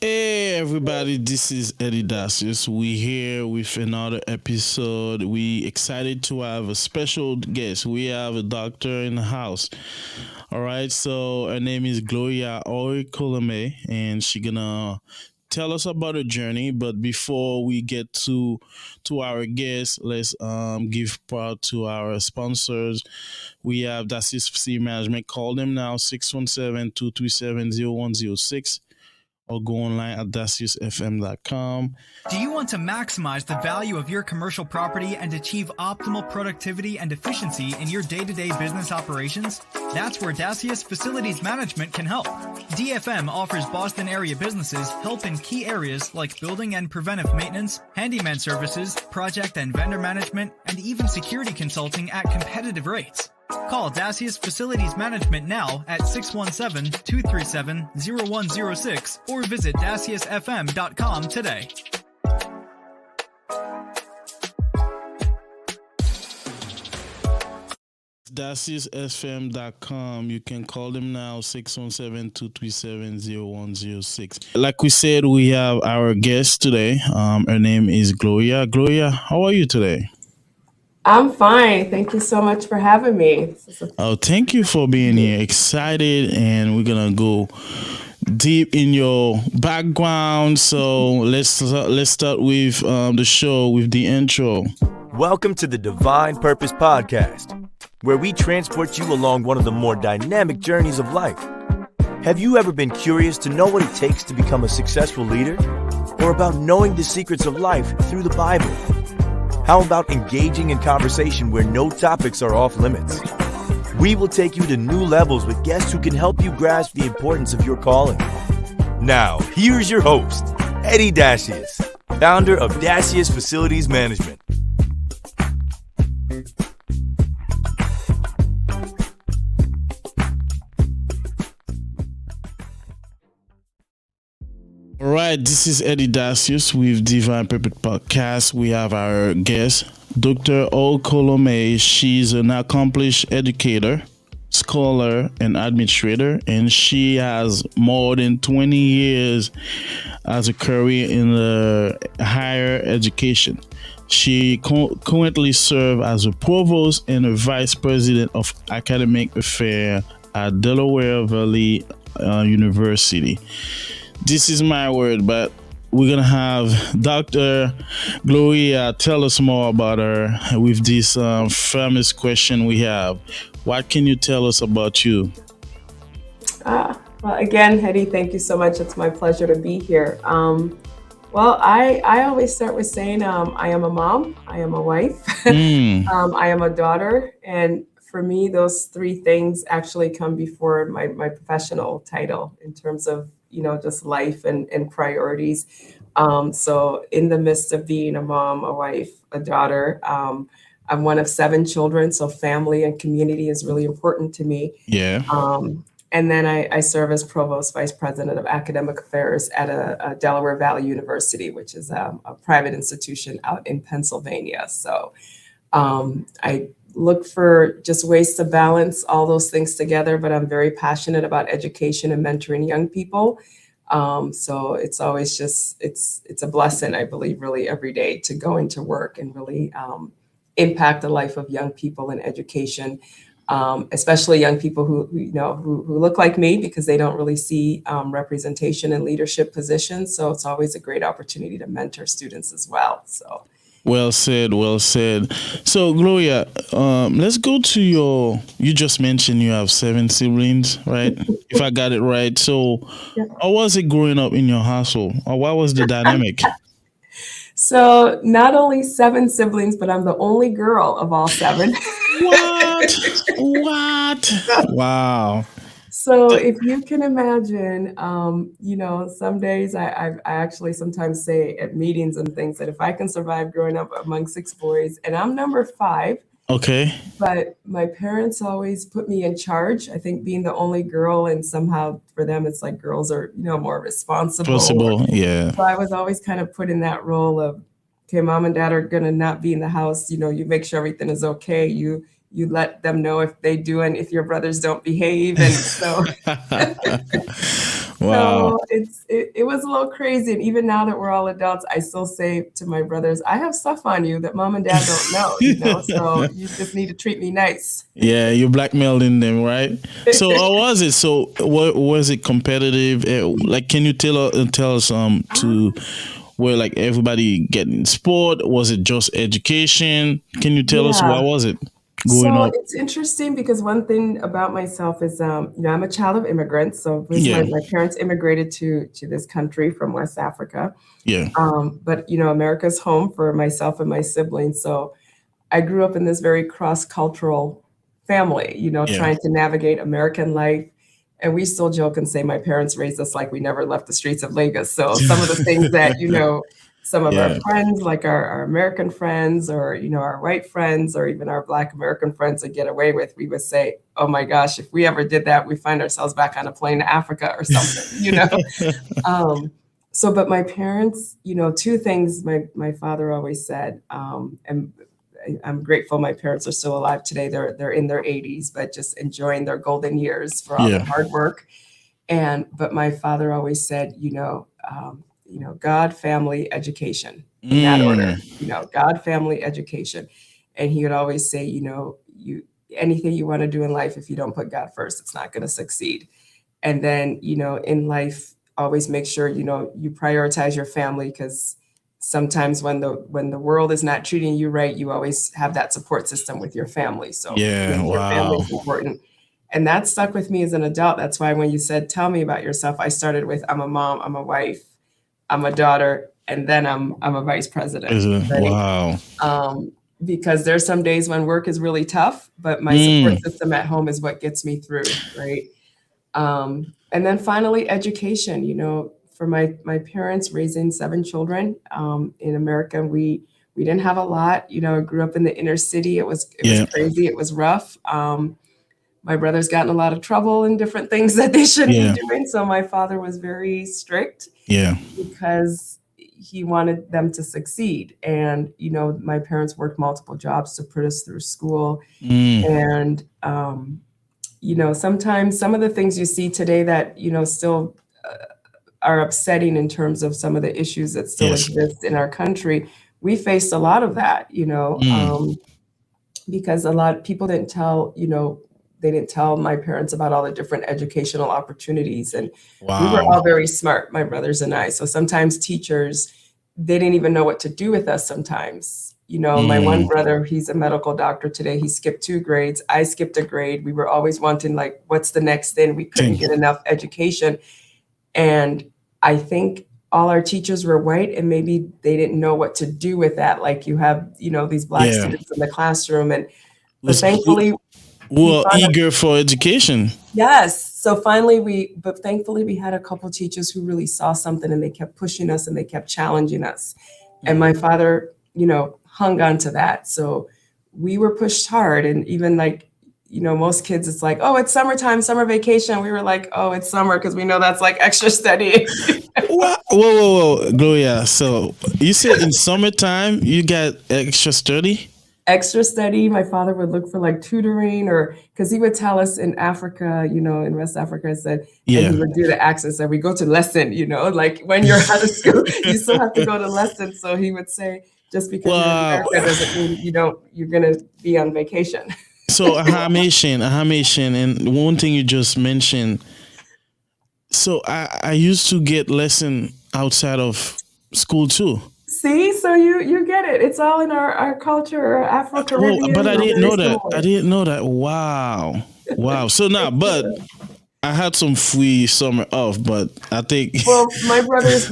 Hey everybody, this is Eddy Dacius. We here with another episode. We excited to have a special guest. We have a doctor in the house. All right, so her name is Gloria Oikelome, and she gonna tell us about her journey. But before we get to our guest, let's give part to our sponsors. We have Dacius Facility Management. Call them now 617-237-0106 or go online at daciusfm.com. Do you want to maximize the value of your commercial property and achieve optimal productivity and efficiency in your day-to-day business operations? That's where Dacius Facilities Management can help. DFM offers Boston area businesses help in key areas like building and preventive maintenance, handyman services, project and vendor management, and even security consulting at competitive rates. Call Dacius Facilities Management now at 617-237-0106 or visit daciusfm.com today. daciusfm.com. You can call them now 617-237-0106. Like we said, we have our guest today. Her name is Gloria. Gloria, how are you today? I'm fine. Thank you so much for having me. Oh, thank you for being here. Excited, and we're gonna go deep in your background. So let's start with the show with the intro. Welcome to the Divine Purpose Podcast, where we transport you along one of the more dynamic journeys of life. Have you ever been curious to know what it takes to become a successful leader, or about knowing the secrets of life through the Bible? How about engaging in conversation where no topics are off limits? We will take you to new levels with guests who can help you grasp the importance of your calling. Now, here's your host, Eddy Dacius, founder of Dacius Facilities Management. All right, this is Eddy Dacius with Divine Purpose Podcast. We have our guest, Dr. Oikelome. She's an accomplished educator, scholar, and administrator, and she has more than 20 years as a career in the higher education. She currently serves as a provost and a vice president of academic affairs at Delaware Valley University. This is my word, but we're going to have Dr. Gloria tell us more about her with this famous question we have. What can you tell us about you? Well, again, Eddy, thank you so much. It's my pleasure to be here. I always start with saying I am a mom, I am a wife, I am a daughter. And for me, those three things actually come before my professional title in terms of just life and priorities. So in the midst of being a mom, a wife, a daughter, I'm one of 7 children. So family and community is really important to me. Yeah. And then I serve as Provost, Vice President of Academic Affairs at a Delaware Valley University, which is a private institution out in Pennsylvania. So I look for just ways to balance all those things together, but I'm very passionate about education and mentoring young people. So it's always just, it's a blessing, I believe, really every day to go into work and really impact the life of young people in education, especially young people who look like me because they don't really see representation in leadership positions. So it's always a great opportunity to mentor students as well. So. Well said, well said. So, Gloria, let's go to you just mentioned you have 7 siblings, right? If I got it right. So, Yeah. How was it growing up in your household? Or what was the dynamic? So not only 7 siblings, but I'm the only girl of all 7. What? Wow. So if you can imagine, some days I actually sometimes say at meetings and things that if I can survive growing up among 6 boys, and I'm number 5, Okay. but my parents always put me in charge. I think being the only girl, and somehow for them, it's like girls are, more responsible. Possible, yeah. So I was always kind of put in that role of, okay, mom and dad are going to not be in the house. You make sure everything is okay. You let them know if they do and if your brothers don't behave. And so Wow. So it was a little crazy. And even now that we're all adults, I still say to my brothers, I have stuff on you that mom and dad don't know, so you just need to treat me nice. Yeah, you blackmailing them, right? So how was it? So what was it competitive? Like, can you tell us to where like everybody getting sport? Was it just education? Can you tell us what Yeah. was it going So on? it's interesting because one thing about myself is, I'm a child of immigrants. So Yeah, my parents immigrated to this country from West Africa. yeah, But America's home for myself and my siblings. So I grew up in this very cross-cultural family, yeah, trying to navigate American life. And we still joke and say my parents raised us like we never left the streets of Lagos. So some of the things that, some of our yeah, friends, like our American friends or, our white friends or even our Black American friends would get away with, we would say, oh my gosh, if we ever did that, we find ourselves back on a plane to Africa or something. But my parents, two things my father always said, and I'm grateful my parents are still alive today. They're in their 80s, but just enjoying their golden years for all yeah. their hard work. But my father always said, God, family, education, in that order. God, family, education, and he would always say, anything you want to do in life, if you don't put God first, it's not going to succeed. And then, in life, always make sure you prioritize your family, because sometimes when the world is not treating you right, you always have that support system with your family. So Yeah, your family wow. is important. And that stuck with me as an adult. That's why when you said, tell me about yourself, I started with, I'm a mom, I'm a wife, I'm a daughter, and then I'm a vice president. Right? Wow. Because there's some days when work is really tough, but my support system at home is what gets me through. Right. And then finally, education, for my parents raising 7 children in America, we didn't have a lot. I grew up in the inner city. It was crazy. It was rough. My brother's gotten a lot of trouble in different things that they shouldn't be doing. So my father was very strict because he wanted them to succeed. And, my parents worked multiple jobs to put us through school. And, sometimes some of the things you see today that, still are upsetting in terms of some of the issues that still exist in our country. We faced a lot of that, because a lot of people didn't tell, they didn't tell my parents about all the different educational opportunities. And we were all very smart, my brothers and I. So sometimes teachers, they didn't even know what to do with us sometimes. My one brother, he's a medical doctor today. He skipped 2 grades. I skipped a grade. We were always wanting, like, what's the next thing? We couldn't get enough education. And I think all our teachers were white, and maybe they didn't know what to do with that. Like, you have, these Black students in the classroom, but thankfully, we're eager for education. Yes. So but thankfully we had a couple teachers who really saw something, and they kept pushing us and they kept challenging us. And my father, hung on to that. So we were pushed hard. And even like, most kids, it's like, oh, it's summertime, summer vacation. We were like, oh, it's summer, because we know that's like extra study. What? Whoa, Gloria. So you said in summertime you got extra study? Extra study. My father would look for like tutoring, or because he would tell us in Africa, in West Africa, and he would do the accents that we go to lesson, like when you're out of school, you still have to go to lesson. So he would say, just because you're in America doesn't mean you're going to be on vacation. So Haitian, and one thing you just mentioned. So I used to get lesson outside of school too. See, so you get it. It's all in our culture, Afro-Caribbean. But I didn't know that. I didn't know that. Wow. So now, but I had some free summer off, but I think. Well, my brothers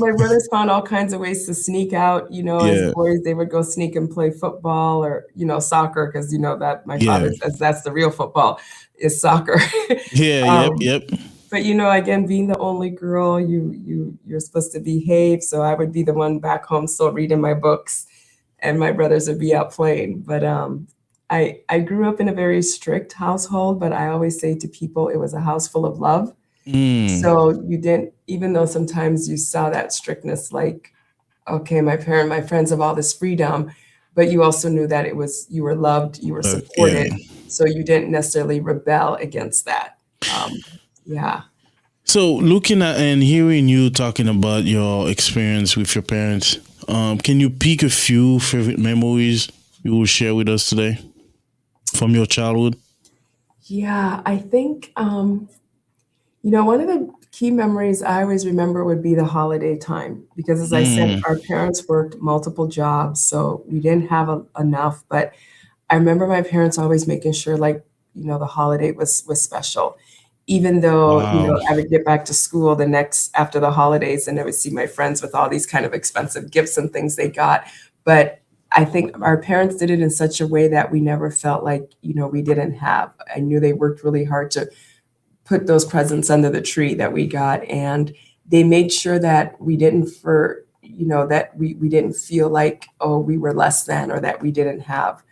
found all kinds of ways to sneak out. As boys, they would go sneak and play football or soccer, because that my father says that's the real football, is soccer. Yep. But again, being the only girl, you're supposed to behave. So I would be the one back home still reading my books, and my brothers would be out playing. But I grew up in a very strict household, but I always say to people, it was a house full of love. So you didn't, even though sometimes you saw that strictness, like, okay, my friends have all this freedom, but you also knew that you were loved, you were supported. So you didn't necessarily rebel against that. So, looking at and hearing you talking about your experience with your parents, can you pick a few favorite memories you will share with us today from your childhood? Yeah, I think, one of the key memories I always remember would be the holiday time because, as I said, Mm, our parents worked multiple jobs, so we didn't have enough. But I remember my parents always making sure, like, the holiday was special. Even though, wow. I would get back to school the next after the holidays and I would see my friends with all these kind of expensive gifts and things they got. But I think our parents did it in such a way that we never felt like, we didn't have. I knew they worked really hard to put those presents under the tree that we got. And they made sure that we didn't that we didn't feel like, oh, we were less than or that we didn't have.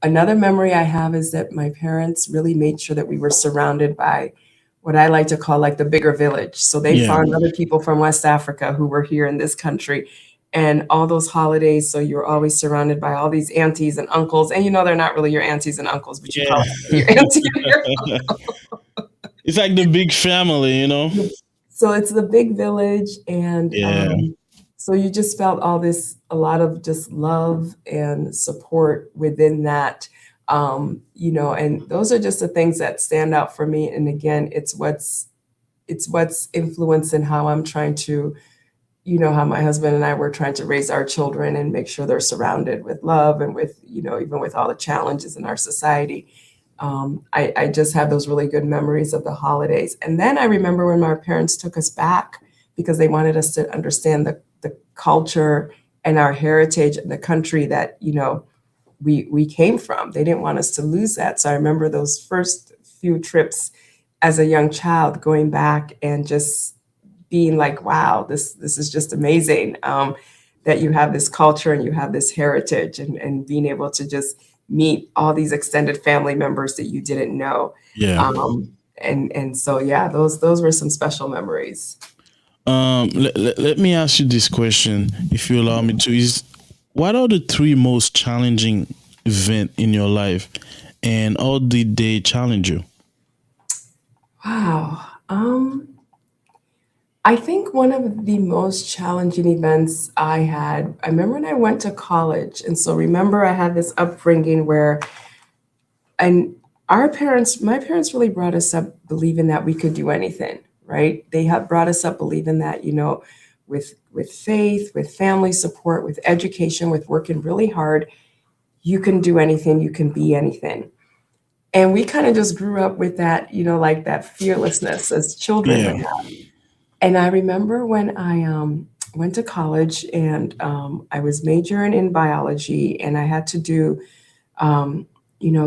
Another memory I have is that my parents really made sure that we were surrounded by what I like to call like the bigger village. So they Yeah. found other people from West Africa who were here in this country and all those holidays. So you're always surrounded by all these aunties and uncles. And they're not really your aunties and uncles, but you call Yeah. them your auntie and your It's like the big family, you know? So it's the big village, and Yeah. so you just felt a lot of just love and support within that, and those are just the things that stand out for me. And again, it's what's influencing how I'm trying to, how my husband and I were trying to raise our children and make sure they're surrounded with love and with, even with all the challenges in our society. I just have those really good memories of the holidays. And then I remember when my parents took us back because they wanted us to understand the culture and our heritage and the country that, we came from. They didn't want us to lose that. So I remember those first few trips as a young child going back and just being like, wow, this is just amazing, that you have this culture and you have this heritage and being able to just meet all these extended family members that you didn't know. Yeah. And so, yeah, those were some special memories. Let me ask you this question, if you allow me to. Is what are the three most challenging event in your life, and how did they challenge you? Wow. I think one of the most challenging events I remember when I went to college. And so remember I had this upbringing where, and my parents really brought us up believing that we could do anything, right? They have brought us up believing that, with faith, with family support, with education, with working really hard, you can do anything, you can be anything. And we kind of just grew up with that, like that fearlessness as children Yeah. would have. And I remember when I went to college and I was majoring in biology and I had to do,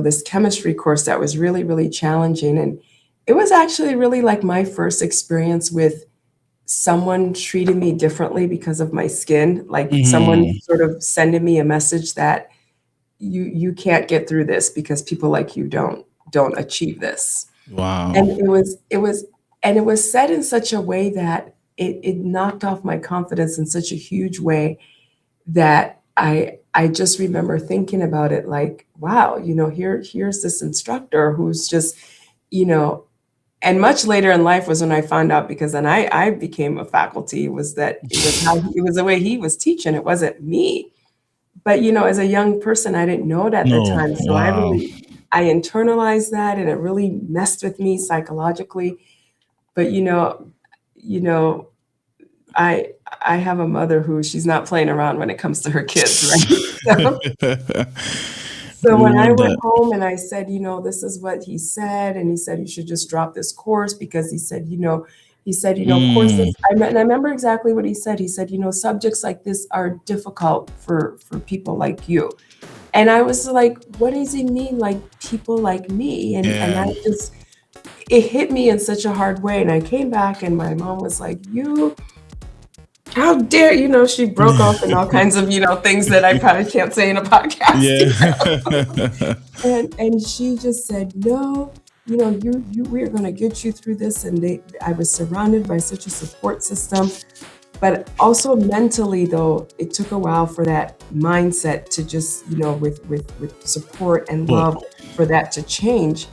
this chemistry course that was really, really challenging. And it was actually really like my first experience with someone treating me differently because of my skin, like someone Hmm. sort of sending me a message that you can't get through this because people like you don't achieve this. Wow. And it was said in such a way that it knocked off my confidence in such a huge way that I just remember thinking about it like, wow, here's this instructor who's just, you know, and much later in life was when I found out because then I became a faculty was that it was the way he was teaching. It wasn't me. But as a young person, I didn't know it at the No. time. So Wow. I internalized that and it really messed with me psychologically. But you know, I have a mother who she's not playing around when it comes to her kids, right? So We when I want went that. home and I said, this is what he said, and he said you should just drop this course because Mm, courses. And I remember exactly what he said. He said, subjects like this are difficult for people like you. And I was like, what does he mean, like people like me? And yeah. I just it hit me in such a hard way. And I came back and my mom was like, you how dare she broke off in all kinds of things that I probably can't say in a podcast. Yeah. And she just said, no, we're going to get you through this. And I was surrounded by such a support system, but also mentally though, it took a while for that mindset to just, with support and But love for that to change.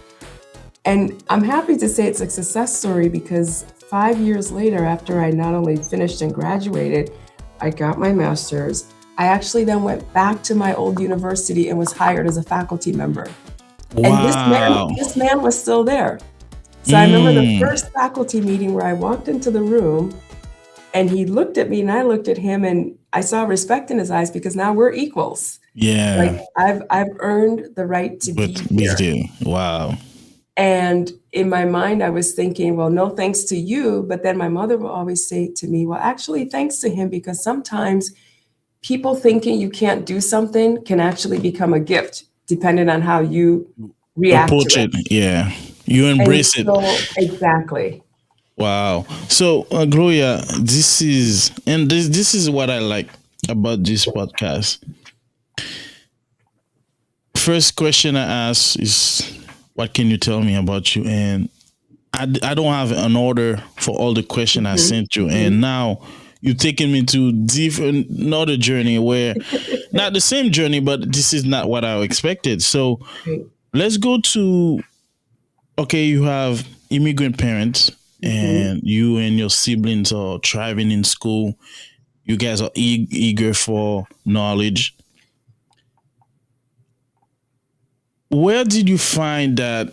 And I'm happy to say it's a success story because 5 years later, after I not only finished and graduated, I got my master's. I actually then went back to my old university and was hired as a faculty member. And Wow. this man was still there. So I remember the first faculty meeting where I walked into the room and he looked at me and I looked at him and I saw respect in his eyes because now we're equals. Like Yeah. I've earned the right to be But here. wow. And in my mind, I was thinking, well, no thanks to you. But then my mother would always say to me, well, actually, thanks to him, because sometimes people thinking you can't do something can actually become a gift, depending on how you react Approach to it. it. Yeah. You And embrace it. so, exactly. Wow. So, Gloria, this is what I like about this podcast. First question I ask is, what can you tell me about you? And I don't have an order for all the questions I sent you. And now you've taken me to another journey where, not the same journey, but this is not what I expected. So Right. let's go to, okay, you have immigrant parents and you and your siblings are thriving in school. You guys are eager for knowledge. Where did you find that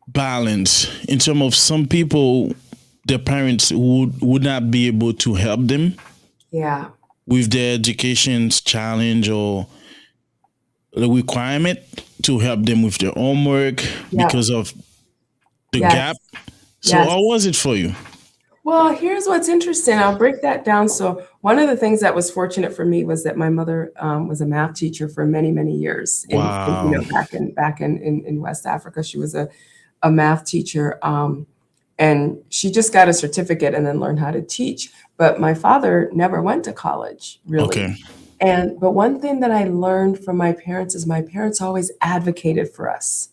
balance in terms of some people, their parents would not be able to help them Yeah. with their education's challenge or the requirement to help them with their homework Yeah. because of the Yes. gap? So Yes. how was it for you? Well, here's what's interesting. I'll break that down. So one of the things that was fortunate for me was that my mother was a math teacher for many, many years. Wow. Back in West Africa, she was a math teacher, and she just got a certificate and then learned how to teach. But my father never went to college, really. Okay. But one thing that I learned from my parents is my parents always advocated for us.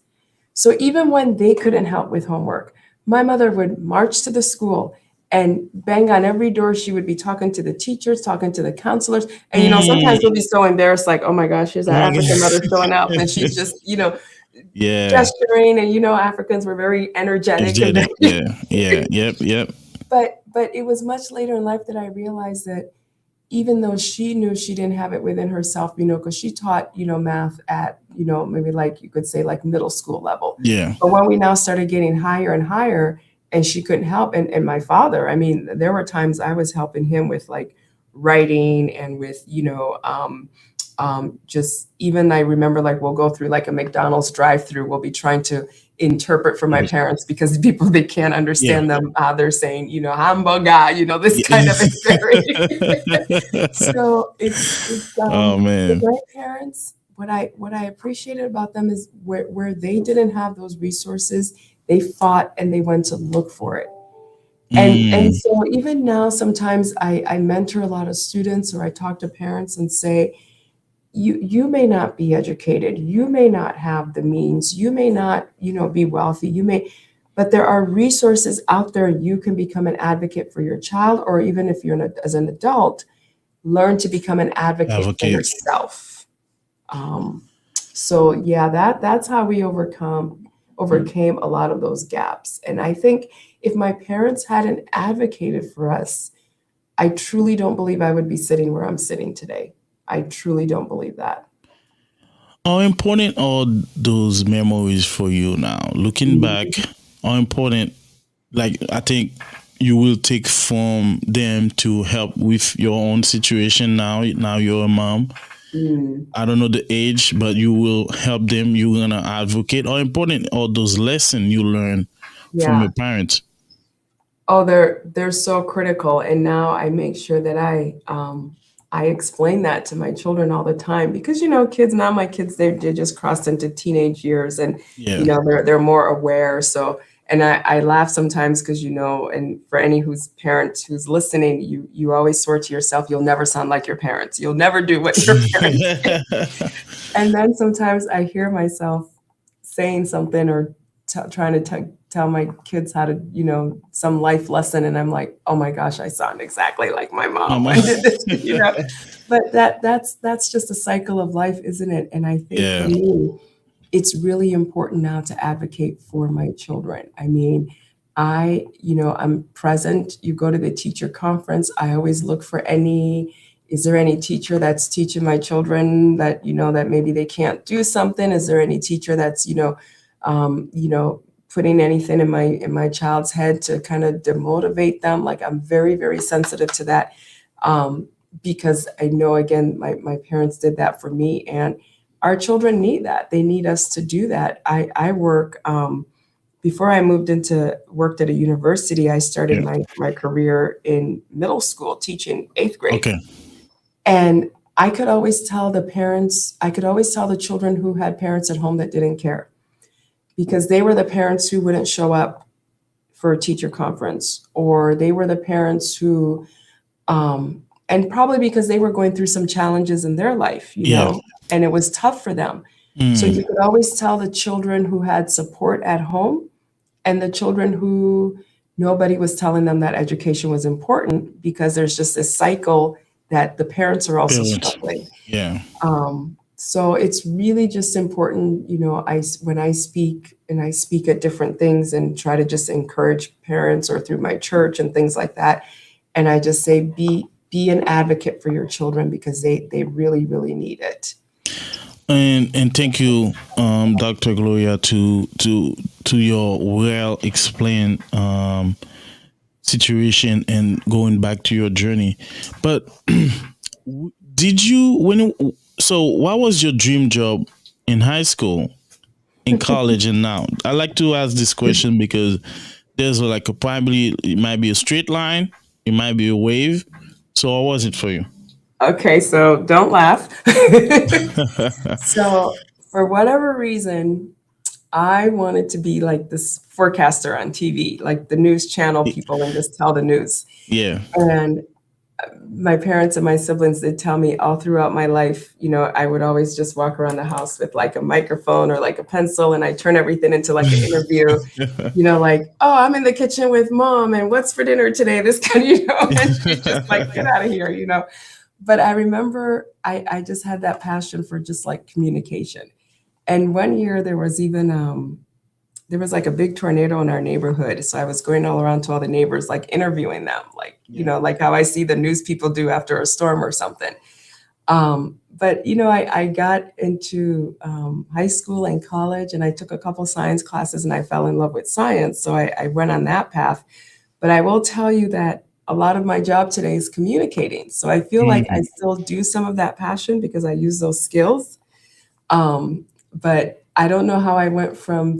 So even when they couldn't help with homework, my mother would march to the school and bang on every door. She would be talking to the teachers, talking to the counselors. And, sometimes we'll be so embarrassed, like, oh my gosh, here's our African mother showing up. And she's just, Yeah. gesturing. And, Africans were very energetic. Yep. But it was much later in life that I realized that even though she knew she didn't have it within herself, because she taught, math at, maybe like you could say like middle school level. Yeah. But when we now started getting higher and higher and she couldn't help, and my father, I mean, there were times I was helping him with like writing and with, just even I remember like we'll go through like a McDonald's drive-through, we'll be trying to interpret for my parents because people, they can't understand them. They're saying, hamburger, this kind of very. So it's Oh man. my parents, what I appreciated about them is where they didn't have those resources, they fought and they went to look for it. And so even now, sometimes I mentor a lot of students or I talk to parents and say, you may not be educated, you may not have the means, you may not, be wealthy, but there are resources out there. You can become an advocate for your child, or even if you're as an adult, learn to become an advocate for yourself. So yeah, that's how we overcame a lot of those gaps. And I think if my parents hadn't advocated for us, I truly don't believe I would be sitting where I'm sitting today. I truly don't believe that. How important are those memories for you now? Looking back, how important, like, I think you will take from them to help with your own situation now. Now you're a mom. I don't know the age, but you will help them. You're going to advocate. How important are those lessons you learn from your parents? Oh, they're so critical. And now I make sure that I explain that to my children all the time because, kids now, my kids, they just crossed into teenage years and, they're more aware. So, and I laugh sometimes because, and for any parent who's listening, you always swear to yourself, you'll never sound like your parents. You'll never do what your parents did. And then sometimes I hear myself saying something or trying to tell my kids how to, some life lesson. And I'm like, oh my gosh, I sound exactly like my mom. I did this, but that's just a cycle of life, isn't it? And I think for me, it's really important now to advocate for my children. I mean, I'm present. You go to the teacher conference. I always look for is there any teacher that's teaching my children that, that maybe they can't do something? Is there any teacher that's, putting anything in my child's head to kind of demotivate them? Like, I'm very, very sensitive to that. Because I know, again, my parents did that for me, and our children need that. They need us to do that. I work, before I worked at a university, I started my career in middle school teaching 8th grade. Okay. And I could always tell the children who had parents at home that didn't care, because they were the parents who wouldn't show up for a teacher conference, or they were the parents who, and probably because they were going through some challenges in their life, know, and it was tough for them. So you could always tell the children who had support at home and the children who nobody was telling them that education was important, because there's just this cycle that the parents are also struggling. Yeah. So it's really just important, when I speak at different things and try to just encourage parents, or through my church and things like that. And I just say, be an advocate for your children, because they really, really need it. And thank you, Dr. Gloria, to your well explained situation and going back to your journey. But what was your dream job in high school, in college, and now? I like to ask this question because there's probably it might be a straight line, it might be a wave. So what was it for you? Okay, so don't laugh. So for whatever reason, I wanted to be like this forecaster on TV, like the news channel people, and just tell the news. Yeah. And my parents and my siblings did tell me all throughout my life, I would always just walk around the house with like a microphone or like a pencil, and I turn everything into like an interview, like, oh, I'm in the kitchen with mom, and what's for dinner today? This kind of, and she's just like, get out of here, But I remember I just had that passion for just like communication. And one year there was like a big tornado in our neighborhood. So I was going all around to all the neighbors, like interviewing them, like, like how I see the news people do after a storm or something. But, I got into high school and college, and I took a couple science classes, and I fell in love with science. So I went on that path. But I will tell you that a lot of my job today is communicating. So I feel like I still do some of that passion because I use those skills. But I don't know how I went from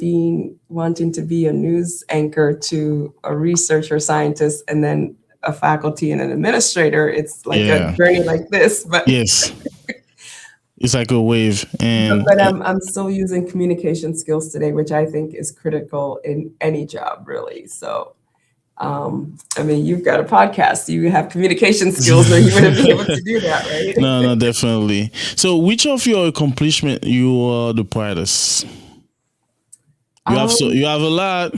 wanting to be a news anchor to a researcher scientist and then a faculty and an administrator. It's like a journey like this, but yes, it's like a wave. And but I'm still using communication skills today, which I think is critical in any job, really. So, you've got a podcast, you have communication skills, or you wouldn't be able to do that, right? No, definitely. So which of your accomplishments you are the proudest? You have a lot.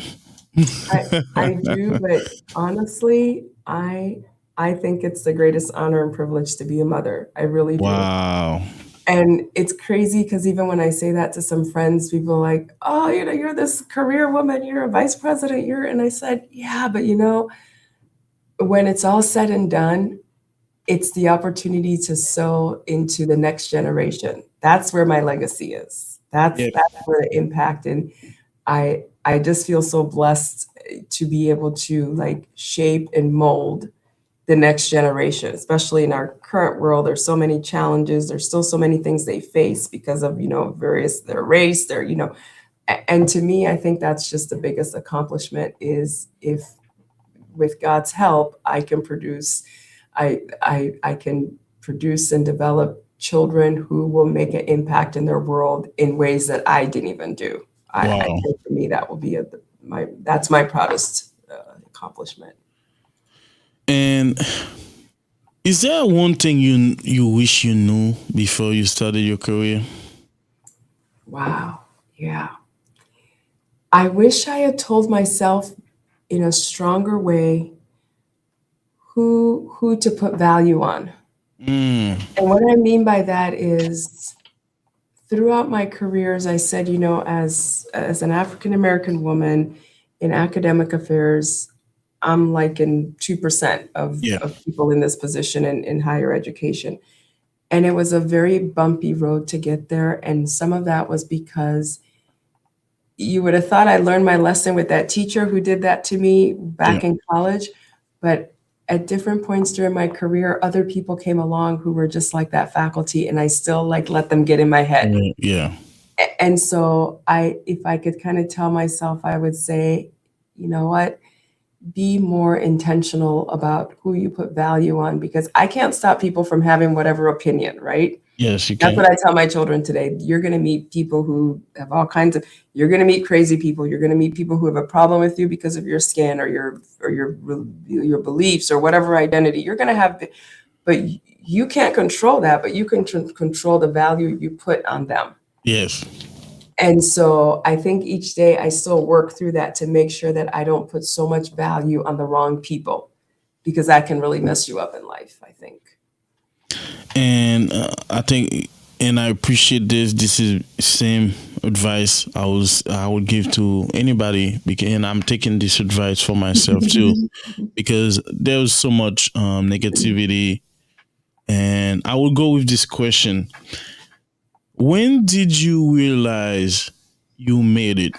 I do, but honestly, I think it's the greatest honor and privilege to be a mother. I really do. Wow. And it's crazy because even when I say that to some friends, people are like, oh, you're this career woman, you're a vice president, and I said, yeah, but when it's all said and done, it's the opportunity to sow into the next generation. That's where my legacy is. That's where the impact. And I just feel so blessed to be able to like shape and mold the next generation, especially in our current world. There's so many challenges. There's still so many things they face because of, their race, and to me, I think that's just the biggest accomplishment is if with God's help, I can produce and develop children who will make an impact in their world in ways that I didn't even do. Wow. I think for me, that will be that's my proudest accomplishment. And is there one thing you wish you knew before you started your career? Wow. Yeah. I wish I had told myself in a stronger way who to put value on. And what I mean by that is throughout my career, as I said, as an African American woman in academic affairs, I'm like in 2% Yeah. of people in this position in higher education. And it was a very bumpy road to get there. And some of that was because you would have thought I learned my lesson with that teacher who did that to me Yeah. back in college. But at different points during my career, other people came along who were just like that faculty, and I still like let them get in my head. Yeah. And so if I could kind of tell myself, I would say, you know what, be more intentional about who you put value on, because I can't stop people from having whatever opinion, right? Yes, you That's can. what I tell my children today. You're going to meet people who have all kinds of, you're going to meet crazy people. You're going to meet people who have a problem with you because of your skin or your beliefs or whatever identity you're going to have. But you can't control that, but you can control the value you put on them. Yes. And so I think each day I still work through that to make sure that I don't put so much value on the wrong people, because that can really mess you up in life, I think. And I think, and I appreciate this. This is same advice I would give to anybody, and I'm taking this advice for myself too, because there's so much negativity. And I will go with this question: when did you realize you made it?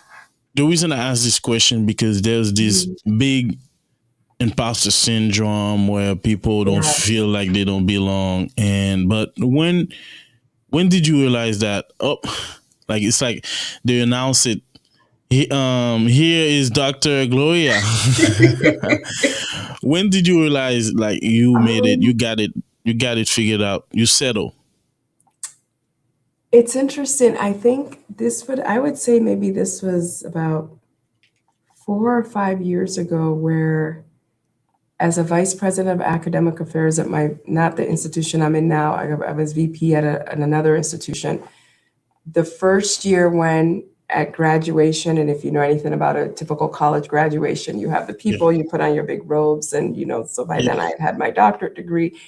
The reason I ask this question, because there's this big imposter syndrome where people don't feel like they don't belong. But when did you realize that, oh, like it's like they announce it, here is Dr. Gloria. When did you realize like you made it, you got it figured out, you settle? It's interesting. I think I would say maybe this was about 4 or 5 years ago, where as a vice president of academic affairs at not the institution I'm in now, I was VP at another institution. The first year when at graduation, and if you know anything about a typical college graduation, you have the people, you put on your big robes, and so by then I had my doctorate degree.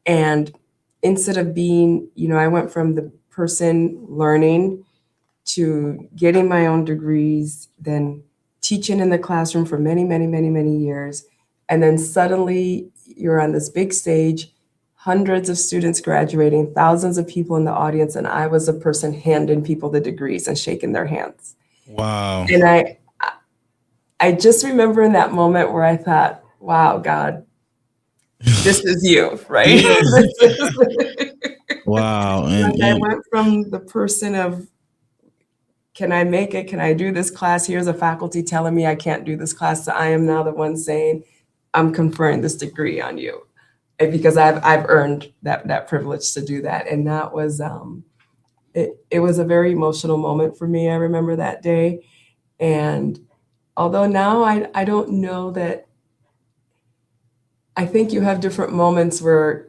And instead of being, I went from the person learning to getting my own degrees, then teaching in the classroom for many, many, many, many years. And then suddenly you're on this big stage, hundreds of students graduating, thousands of people in the audience. And I was a person handing people the degrees and shaking their hands. Wow. And I just remember in that moment where I thought, wow, God, this is you, right? Wow. And I went from the person of, can I make it? Can I do this class? Here's a faculty telling me I can't do this class. So I am now the one saying, I'm conferring this degree on you, because I've earned that privilege to do that. And that was, it was a very emotional moment for me. I remember that day. And although now I don't know that, I think you have different moments where,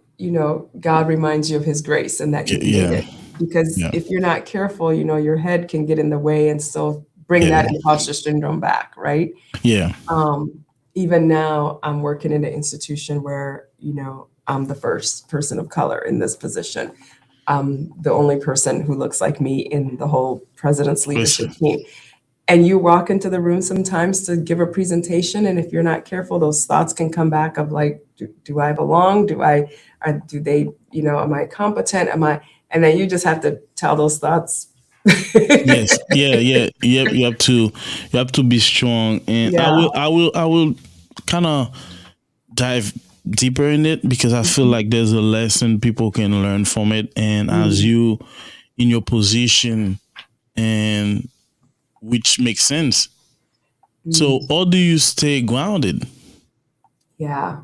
God reminds you of his grace and that you made it. Because if you're not careful, your head can get in the way and still bring that imposter syndrome back, right? Yeah. Even now, I'm working in an institution where, I'm the first person of color in this position. I'm the only person who looks like me in the whole president's leadership team. And you walk into the room sometimes to give a presentation, and if you're not careful, those thoughts can come back of like, do I belong? Do they, am I competent? And then you just have to tell those thoughts. Yes. Yeah. Yep. You have to be strong. And I will kind of dive deeper in it, because I feel like there's a lesson people can learn from it. And as you in your position, and which makes sense. So how do you stay grounded? Yeah.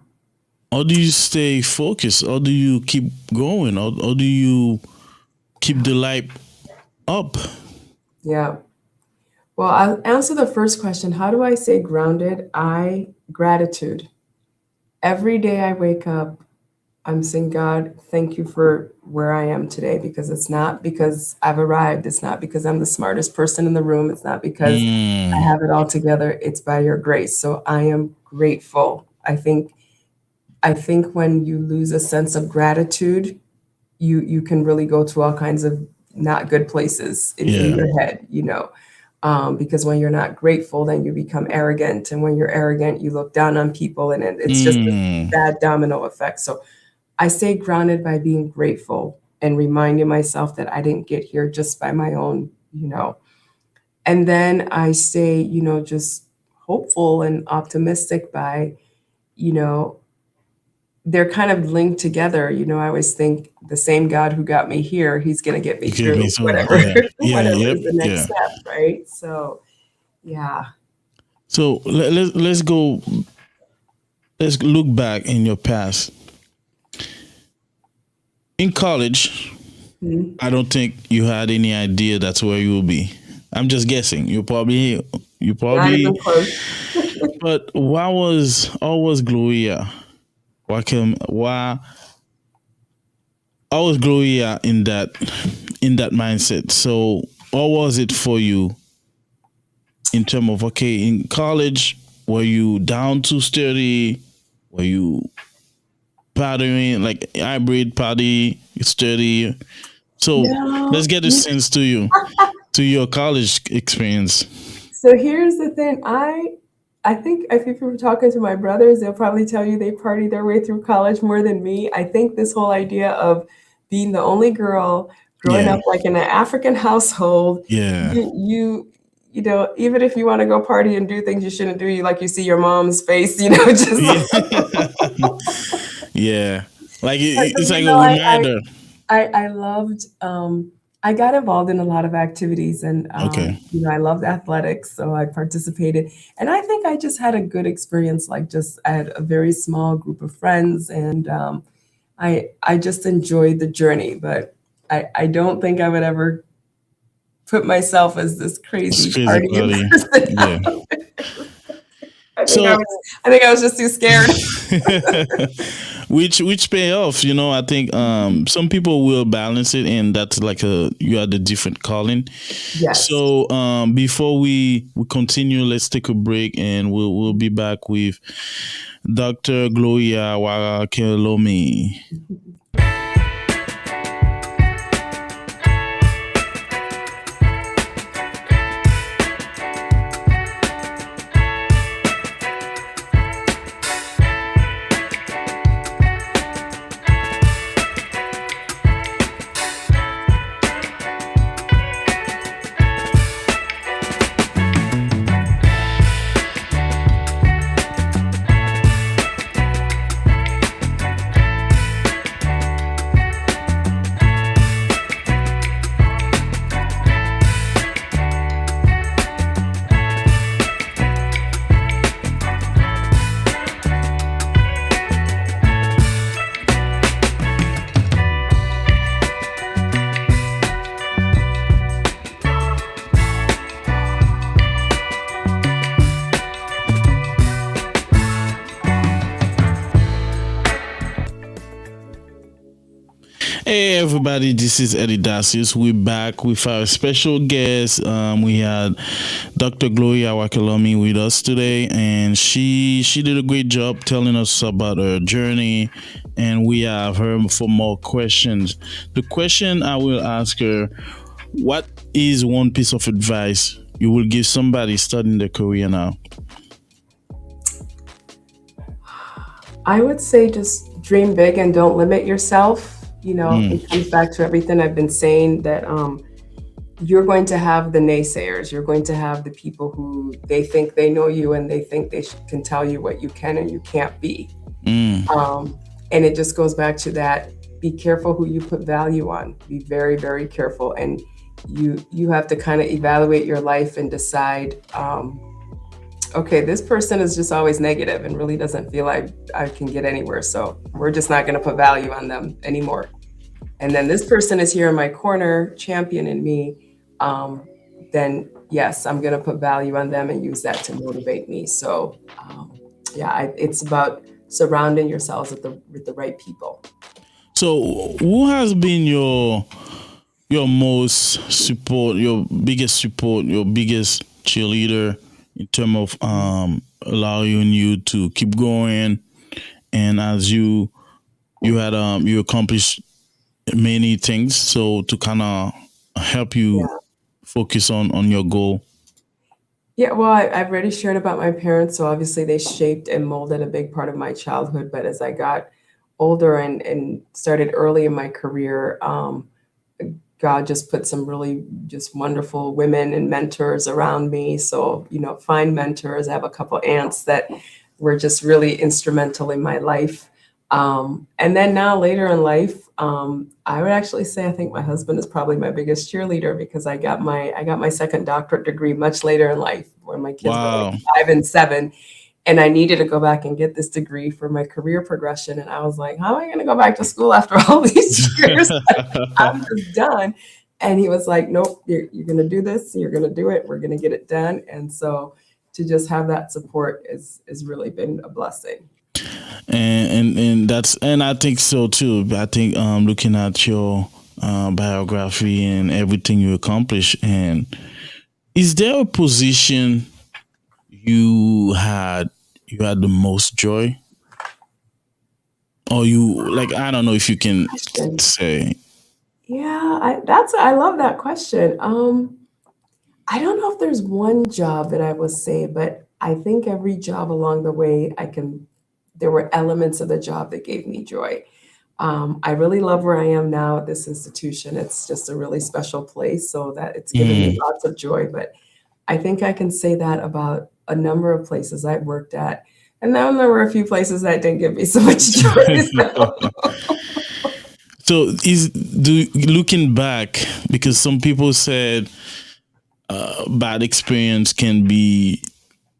How do you stay focused? How do you keep going? How do you keep the light up? Yeah. Well, I'll answer the first question. How do I stay grounded? Gratitude. Every day I wake up, I'm saying, God, thank you for where I am today, because it's not because I've arrived. It's not because I'm the smartest person in the room. It's not because I have it all together. It's by your grace. So I am grateful. I think when you lose a sense of gratitude, you can really go to all kinds of not good places in Yeah. your head, because when you're not grateful, then you become arrogant. And when you're arrogant, you look down on people, and it's just a bad domino effect. So I stay grounded by being grateful and reminding myself that I didn't get here just by my own, and then I stay, just hopeful and optimistic by, they're kind of linked together. I always think the same God who got me here, he's going to get me Give through me some. whatever, Yeah. whatever Yep. is the next Yeah. step, right? So, yeah. So let's go. Let's look back in your past. In college, I don't think you had any idea that's where you will be. I'm just guessing. You probably. Not even close. But how was Gloria? Why how was Gloria in that mindset? So what was it for you in terms of, okay, in college, were you down to study? Were you partying, like hybrid party, study? So No. let's get a sense to your college experience. So here's the thing. I think if you were talking to my brothers, they'll probably tell you they partied their way through college more than me. I think this whole idea of being the only girl growing Yeah. up like in an African household, Yeah. even if you want to go party and do things you shouldn't do, you see your mom's face, just Yeah. Like it's like a I reminder. I loved I got involved in a lot of activities, and Okay. I loved athletics, so I participated. And I think I just had a good experience. I had a very small group of friends, and I just enjoyed the journey. But I don't think I would ever put myself as this crazy partying person. Yeah. I think I was just too scared. which pay off, I think some people will balance it, and that's like you had a different calling. Yes. So before we continue, let's take a break, and we'll be back with Dr. Gloria Oikelome. Hey everybody, this is Eddy Dacius. We're back with our special guest. We had Dr. Gloria Oikelome with us today, and she did a great job telling us about her journey, and we have her for more questions. The question I will ask her: what is one piece of advice you will give somebody starting their career now? I would say just dream big and don't limit yourself. It comes back to everything I've been saying, that you're going to have the naysayers. You're going to have the people who they think they know you, and they think they can tell you what you can and you can't be. And it just goes back to that. Be careful who you put value on. Be very, very careful. And you have to kind of evaluate your life and decide, okay, this person is just always negative and really doesn't feel like I can get anywhere. So we're just not going to put value on them anymore. And then this person is here in my corner, championing me. Then yes, I'm going to put value on them and use that to motivate me. So it's about surrounding yourselves with the right people. So who has been your most support, your biggest cheerleader in terms of allowing you to keep going, and as you accomplished many things, so to kind of help you focus on your goal? Yeah, well, I've already shared about my parents, so obviously they shaped and molded a big part of my childhood. But as I got older and started early in my career, God just put some really just wonderful women and mentors around me. So, find mentors. I have a couple aunts that were just really instrumental in my life. And then now later in life, I would actually say I think my husband is probably my biggest cheerleader because I got my second doctorate degree much later in life when my kids were like Wow. 5 and 7. And I needed to go back and get this degree for my career progression. And I was like, how am I going to go back to school after all these years? I'm just done. And he was like, nope, you're going to do this. You're going to do it. We're going to get it done. And so to just have that support is really been a blessing. And I think so too. I think looking at your biography and everything you accomplished, and is there a position you had the most joy, or you like? I don't know if you can say. Yeah, I love that question. I don't know if there's one job that I will say, but I think every job along the way, there were elements of the job that gave me joy. I really love where I am now at this institution. It's just a really special place, so that it's given me lots of joy. But I think I can say that about a number of places I've worked at. And then there were a few places that didn't give me so much joy. So looking back, because some people said bad experience can be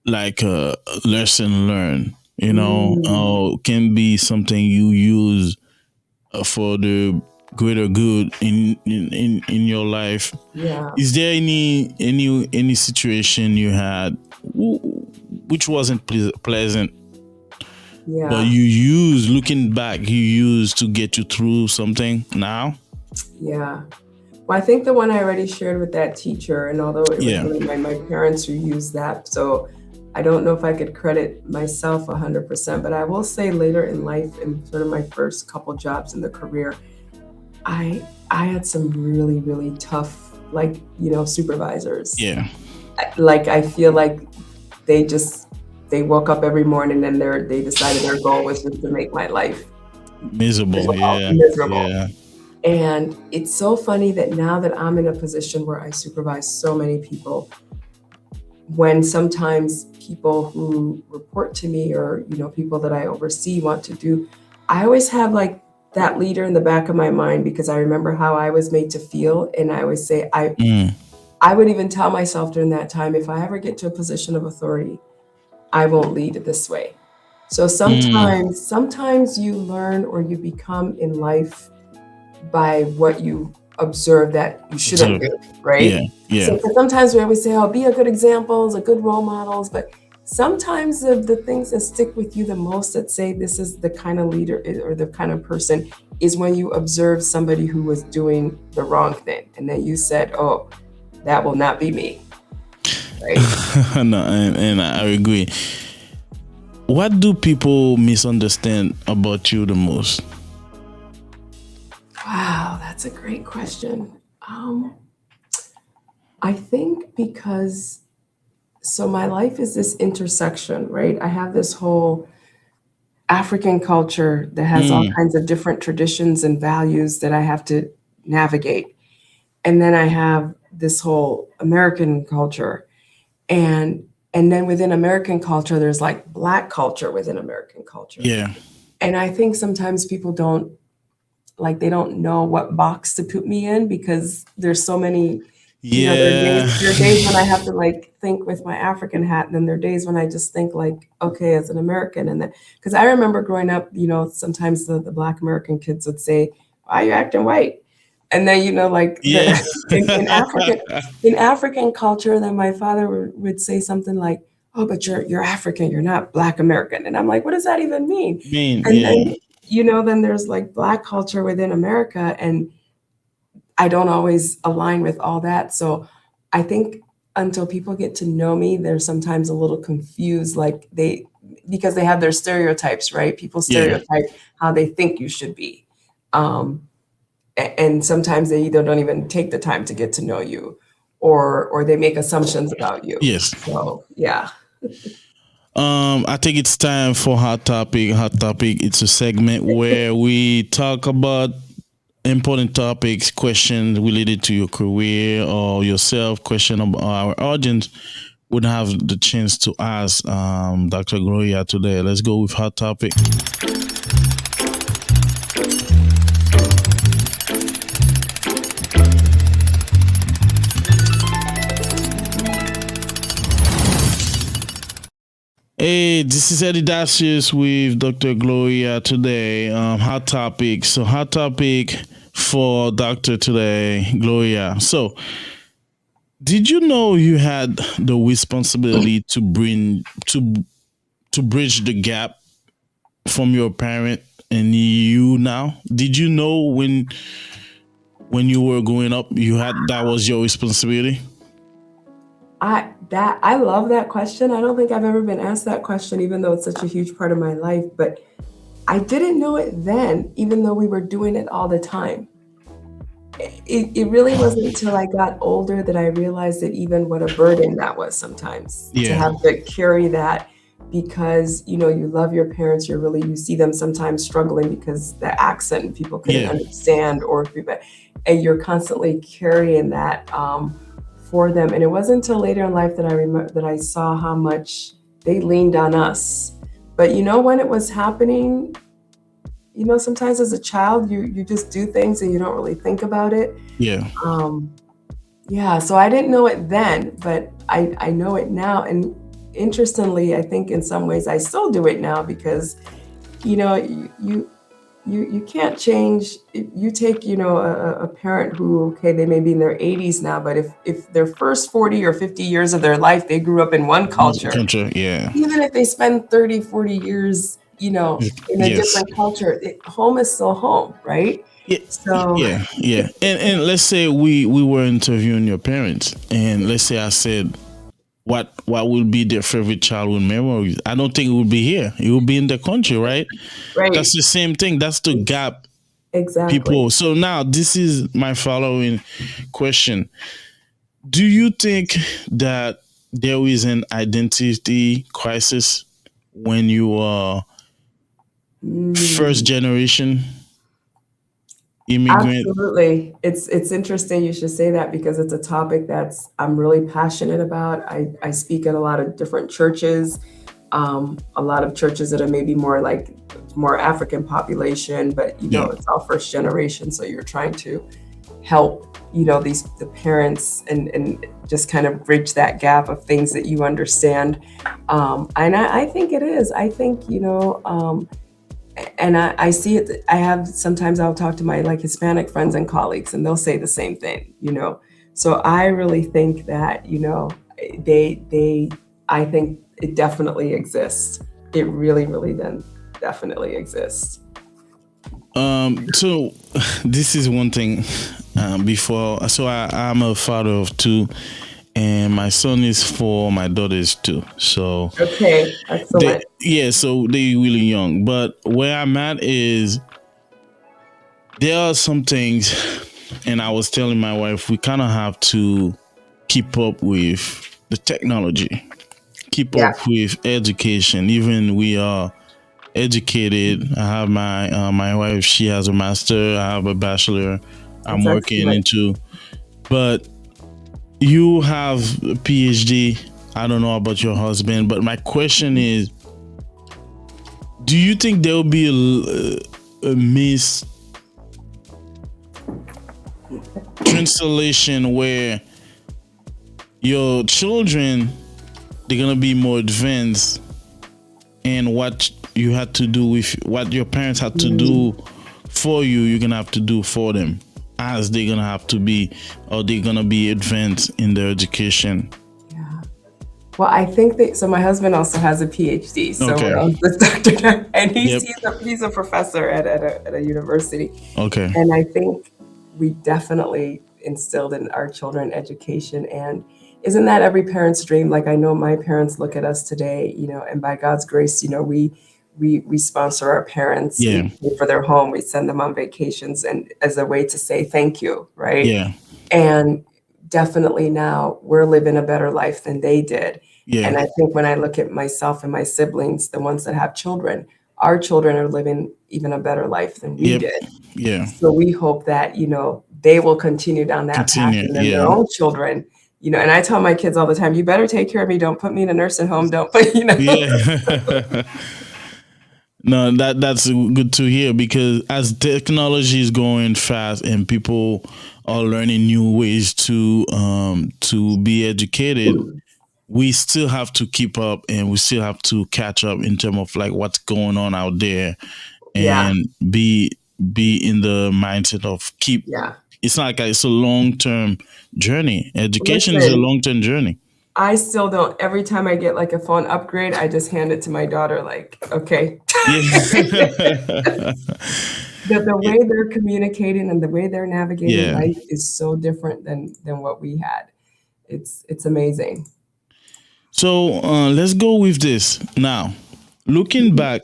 like a lesson learned, or can be something you use for the greater good in your life. Yeah. Is there any situation you had which wasn't pleasant, Yeah. but looking back, you used to get you through something now? Yeah. Well, I think the one I already shared with that teacher, and although it was really my parents who used that, so I don't know if I could credit myself 100%, but I will say later in life, in sort of my first couple jobs in the career, I had some really, really tough, supervisors. Yeah. Like, I feel like they woke up every morning and they decided their goal was just to make my life miserable. Yeah. And it's so funny that now that I'm in a position where I supervise so many people, when sometimes people who report to me or, people that I oversee want to do, I always have like that leader in the back of my mind because I remember how I was made to feel. And I always say, I would even tell myself during that time, if I ever get to a position of authority, I won't lead it this way. So sometimes you learn or you become in life by what you observe that you shouldn't do, right? Yeah. So sometimes we always say, be a good examples, a good role models, but sometimes the things that stick with you the most that say this is the kind of leader or the kind of person is when you observe somebody who was doing the wrong thing. And then you said, oh, that will not be me. Right? No, and I agree. What do people misunderstand about you the most? Wow, that's a great question. I think because my life is this intersection, right? I have this whole African culture that has all kinds of different traditions and values that I have to navigate. And then I have this whole American culture. And then within American culture, there's like Black culture within American culture. Yeah. And I think sometimes people don't know what box to put me in because there's so many, there are days when I have to think with my African hat. And then there are days when I just think okay, as an American. And then, because I remember growing up, sometimes the Black American kids would say, why are you acting white? And then, in African culture, then my father would say something like, oh, but you're African, you're not Black American. And I'm like, what does that even mean? Then, then there's Black culture within America, and I don't always align with all that. So I think until people get to know me, they're sometimes a little confused, because they have their stereotypes, right? People stereotype how they think you should be. and sometimes they either don't even take the time to get to know you, or they make assumptions about you. Yes. So yeah. I think it's time for Hot Topic. Hot Topic, it's a segment where we talk about important topics, questions related to your career or yourself, question about our audience would have the chance to ask Dr. Gloria today. Let's go with Hot Topic. Hey, this is Eddy Dacius with Dr. Gloria today. Hot topic. So, hot topic for Doctor today, Gloria. So, did you know you had the responsibility to bridge the gap from your parent and you now? Did you know when you were growing up, that was your responsibility? I love that question. I don't think I've ever been asked that question, even though it's such a huge part of my life. But I didn't know it then, even though we were doing it all the time. It really wasn't until I got older that I realized that even what a burden that was sometimes to have to carry that, because you love your parents, you see them sometimes struggling because the accent people couldn't understand, and you're constantly carrying that for them. And it wasn't until later in life that I saw how much they leaned on us. But when it was happening, sometimes as a child, you just do things and you don't really think about it. Yeah. So I didn't know it then, but I know it now. And interestingly, I think in some ways I still do it now, because, you can't change. You take, a parent who, they may be in their 80s now, but if their first 40 or 50 years of their life, they grew up in one culture, even if they spend 30, 40 years, in a different culture, home is still home, right? Yeah. So And let's say we were interviewing your parents, and let's say I said, what would be their favorite childhood memories? I don't think it would be here. It would be in the country, right? Right. That's the same thing. That's the gap. Exactly. People. So now this is my following question. Do you think that there is an identity crisis when you are first generation immigrant? Absolutely. It's interesting you should say that, because it's a topic I'm really passionate about. I speak at a lot of different churches, a lot of churches that are maybe more African population, but it's all first generation. So you're trying to help, the parents and just kind of bridge that gap of things that you understand. And I think it is. I think, and I see it. Sometimes I'll talk to my Hispanic friends and colleagues, and they'll say the same thing, So I really think that, I think it definitely exists. It really, really then definitely exists. So this is one thing before. So I'm a father of two, and my son is 4, my daughter is 2. So okay, excellent. So they're really young. But where I'm at is there are some things, and I was telling my wife, we kind of have to keep up with the technology, keep up with education. Even we are educated. I have my wife, she has a master, I have a bachelor. I'm working into, but you have a PhD. I don't know about your husband, but my question is, do you think there will be a translation where your children, they're gonna be more advanced in what you had to do with what your parents had to do for you, you're gonna have to do for them, as they're gonna have to be, or they're gonna be advanced in their education? Yeah. Well, I think so my husband also has a PhD, so with Dr. and he's a professor at a university. Okay. And I think we definitely instilled in our children education, and isn't that every parent's dream? I know my parents look at us today, and by God's grace, we sponsor our parents, Yeah. we pay for their home, we send them on vacations, and as a way to say thank you, right? Yeah. And definitely now we're living a better life than they did. Yeah. And I think when I look at myself and my siblings, the ones that have children, our children are living even a better life than we Yep. did. Yeah. So we hope that, they will continue down that path, and then their own children, and I tell my kids all the time, you better take care of me. Don't put me in a nursing home. Don't put, Yeah. No, that's good to hear, because as technology is going fast and people are learning new ways to be educated, we still have to keep up and we still have to catch up in terms of like what's going on out there, Yeah. and be in the mindset of Yeah. It's not like it's a long-term journey. Education is a Listen, long-term journey. I still don't. Every time I get like a phone upgrade, I just hand it to my daughter, like, okay. Yeah. The way they're communicating and the way they're navigating Yeah. life is so different than what we had. It's amazing. So let's go with this now. Looking back,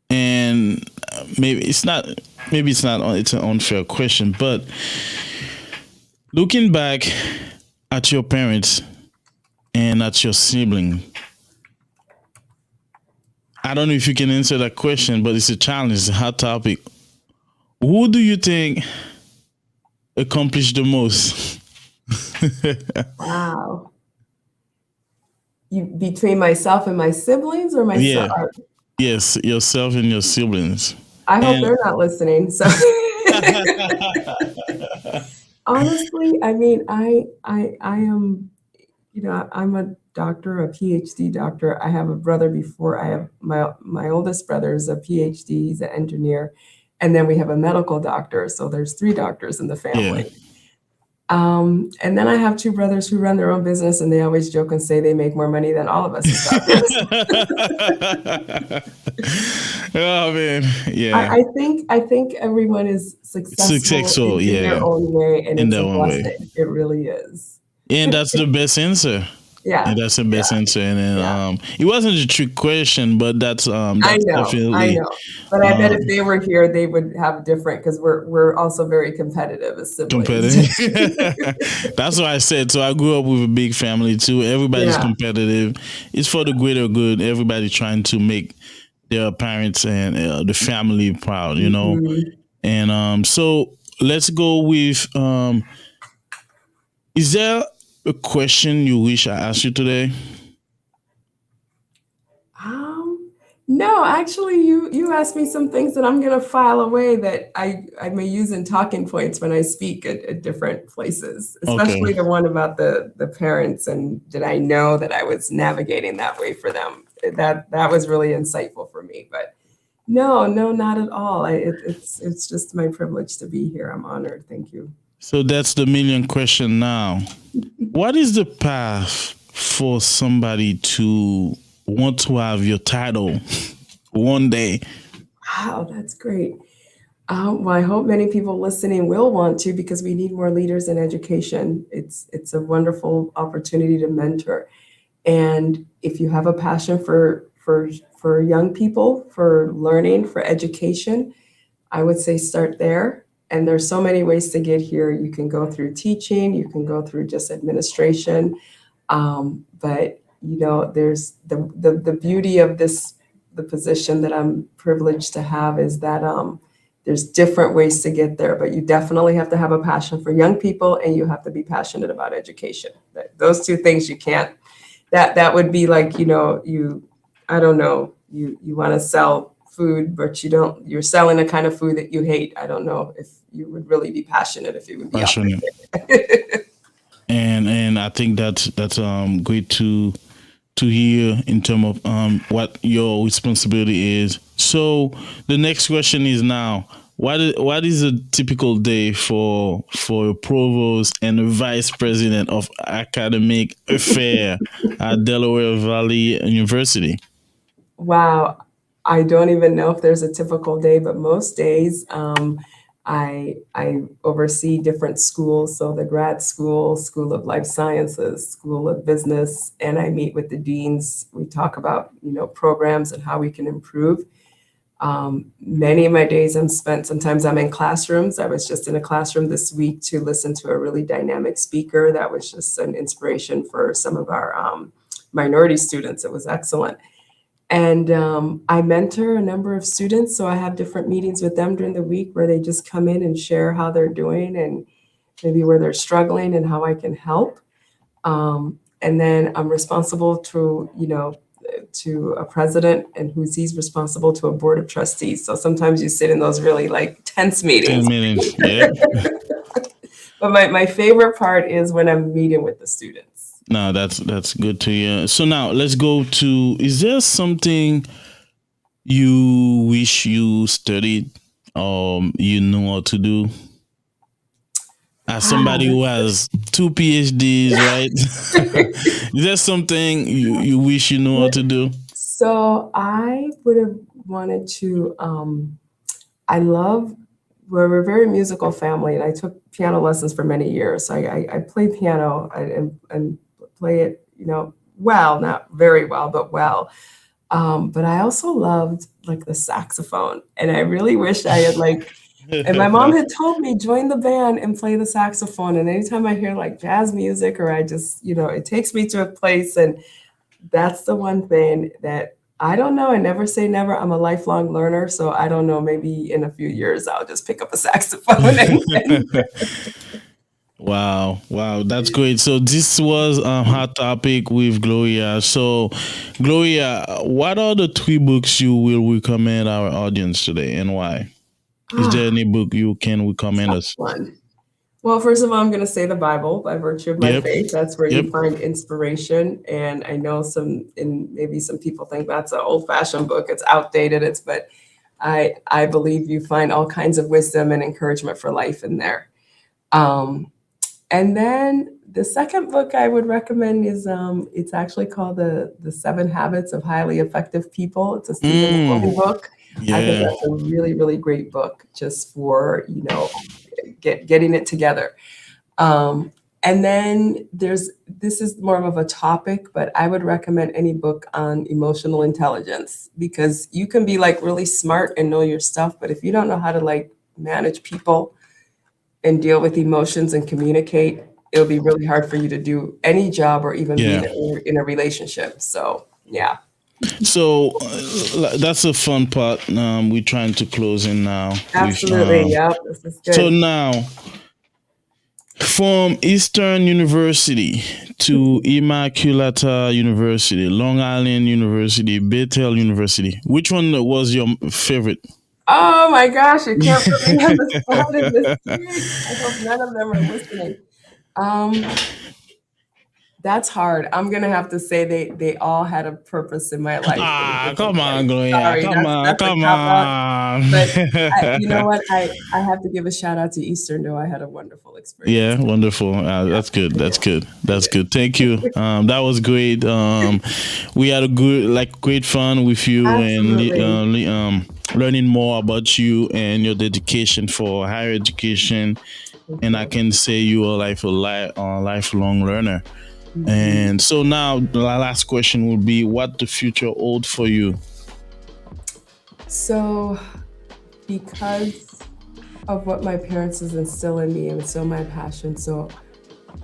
and maybe it's not. It's an unfair question, but looking back at your parents and at your sibling, I don't know if you can answer that question, but it's a challenge, it's a hot topic. Who do you think accomplished the most? Wow. Between myself and my siblings, or myself? Yeah. Yes, yourself and your siblings. I hope they're not listening. So honestly, I mean, I am, I'm a doctor, a PhD doctor. I have a brother before. I have my oldest brother is a PhD, he's an engineer. And then we have a medical doctor. So there's 3 doctors in the family. Yeah. And then I have 2 brothers who run their own business, and they always joke and say they make more money than all of us as doctors. Oh man, yeah. I think everyone is successful in their own way, and it's a blessing. It really is. And that's the best answer. Yeah. And that's the best answer. And then it wasn't a trick question, but that's I know. definitely. But I bet if they were here, they would have different, because we're also very competitive as siblings. That's what I said. So I grew up with a big family too. Everybody's competitive. It's for the greater good. Everybody trying to make their parents and the family proud, And so let's go with is there a question you wish I asked you today? No, actually, you asked me some things that I'm going to file away that I may use in talking points when I speak at different places, especially the one about the parents, and did I know that I was navigating that way for them. That was really insightful for me. But no, not at all. It's just my privilege to be here. I'm honored. Thank you. So that's the million question now. What is the path for somebody to want to have your title one day? Wow, that's great. Well, I hope many people listening will want to, because we need more leaders in education. It's a wonderful opportunity to mentor. And if you have a passion for young people, for learning, for education, I would say start there. And there's so many ways to get here. You can go through teaching, you can go through just administration. But there's the beauty of the position that I'm privileged to have is that there's different ways to get there, but you definitely have to have a passion for young people, and you have to be passionate about education. Those 2 things you can't, that would be like, I don't know, you want to sell food, but you're selling a kind of food that you hate. I don't know if you would really be passionate, if you would be passionate. And I think that's great to hear in terms of what your responsibility is. So the next question is now, what is a typical day for a provost and a vice president of academic affairs at Delaware Valley University? Wow. I don't even know if there's a typical day, but most days I oversee different schools, so the grad school, School of Life Sciences, School of Business, and I meet with the deans. We talk about, programs and how we can improve. Many of my days sometimes I'm in classrooms. I was just in a classroom this week to listen to a really dynamic speaker that was just an inspiration for some of our minority students. It was excellent. And I mentor a number of students, so I have different meetings with them during the week where they just come in and share how they're doing and maybe where they're struggling and how I can help. And then I'm responsible to a president, and he's responsible to a board of trustees. So sometimes you sit in those really tense meetings. 10 minutes, yeah. But my favorite part is when I'm meeting with the students. No, that's good to hear. So now let's go to, is there something you wish you studied or you knew how to do? As somebody who has 2 PhDs, right? Is there something you wish you knew how to do? So I would have wanted to, we're a very musical family, and I took piano lessons for many years. So I play piano and play it, well, not very well, but well. But I also loved the saxophone, and I really wish I had and my mom had told me, join the band and play the saxophone. And anytime I hear jazz music, or I just, it takes me to a place, and that's the one thing that I don't know. I never say never. I'm a lifelong learner. So I don't know, maybe in a few years, I'll just pick up a saxophone. Wow. That's great. So this was a hot topic with Gloria. So Gloria, what are the 3 books you will recommend our audience today, and why? Is there any book you can recommend us? One. Well, first of all, I'm going to say the Bible, by virtue of my faith. That's where you find inspiration. And I know maybe some people think that's an old-fashioned book. It's outdated. But I believe you find all kinds of wisdom and encouragement for life in there. And then the second book I would recommend is it's actually called the 7 Habits of Highly Effective People. It's a Stephen Covey book. Yeah. I think that's a really, really great book just for, getting it together. And then this is more of a topic, but I would recommend any book on emotional intelligence, because you can be really smart and know your stuff, but if you don't know how to manage people and deal with emotions and communicate, it'll be really hard for you to do any job or even be in a relationship. So, yeah. So that's a fun part. We're trying to close in now. Absolutely. Yep. This is good. So now, from Eastern University to Immaculata University, Long Island University, Bethel University, which one was your favorite? Oh my gosh, you can't put me on the spot in this case. I hope none of them are listening. That's hard. I'm gonna have to say they all had a purpose in my life. Come on, Gloria. Sorry, come on. But you know what? I have to give a shout out to Eastern, though. I had a wonderful experience. Yeah, wonderful. That's good. That's good. Thank you. That was great. We had a great fun with you. Absolutely. And learning more about you and your dedication for higher education. And I can say you are a lifelong learner. Mm-hmm. And so now the last question will be, what the future holds for you? So because of what my parents has instilled in me and so my passion, so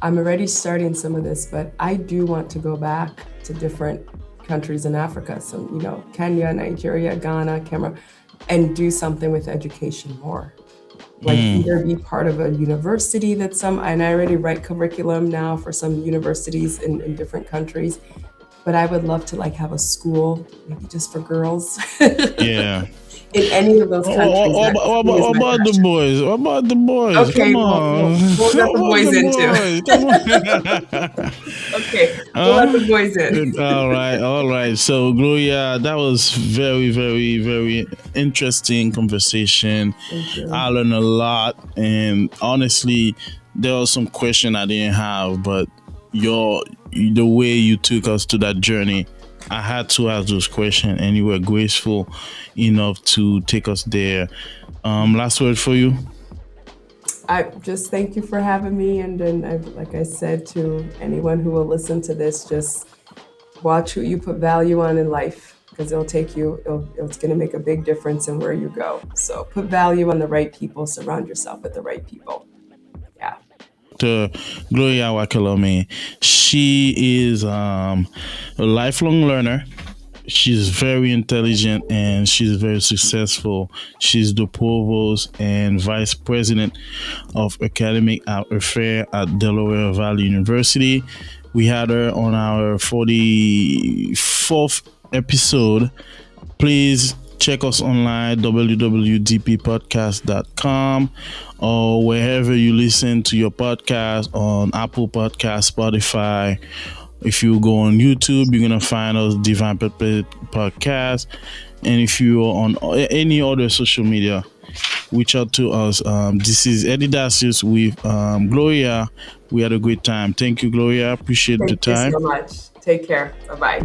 I'm already starting some of this, but I do want to go back to different countries in Africa. So, Kenya, Nigeria, Ghana, Cameroon, and do something with education more. Either be part of a university and I already write curriculum now for some universities in different countries, but I would love to have a school, maybe just for girls. Yeah. In any of those countries. What about the boys? What about the boys? Okay, come on. We'll let the boys in too. Okay, we'll let the boys in. All right. So, Gloria, that was very, very, very interesting conversation. I learned a lot, and honestly, there was some question I didn't have, but the way you took us to that journey, I had to ask those questions, and you were graceful enough to take us there. Last word for you? I just thank you for having me. And then, like I said to anyone who will listen to this, just watch who you put value on in life, because it's going to make a big difference in where you go. So put value on the right people, surround yourself with the right people. Yeah. Gloria Oikelome, she is a lifelong learner. She's very intelligent and she's very successful. She's the provost and vice president of academic affairs at Delaware Valley University. We had her on our 44th episode. Please check us online, www.dppodcast.com, or wherever you listen to your podcast, on Apple Podcast, Spotify. If you go on YouTube, you're going to find us, Divine Purpose Podcast. And if you are on any other social media, reach out to us. This is Eddy Dacius with Gloria. We had a great time. Thank you, Gloria. Appreciate the time. Thank you so much. Take care. Bye-bye.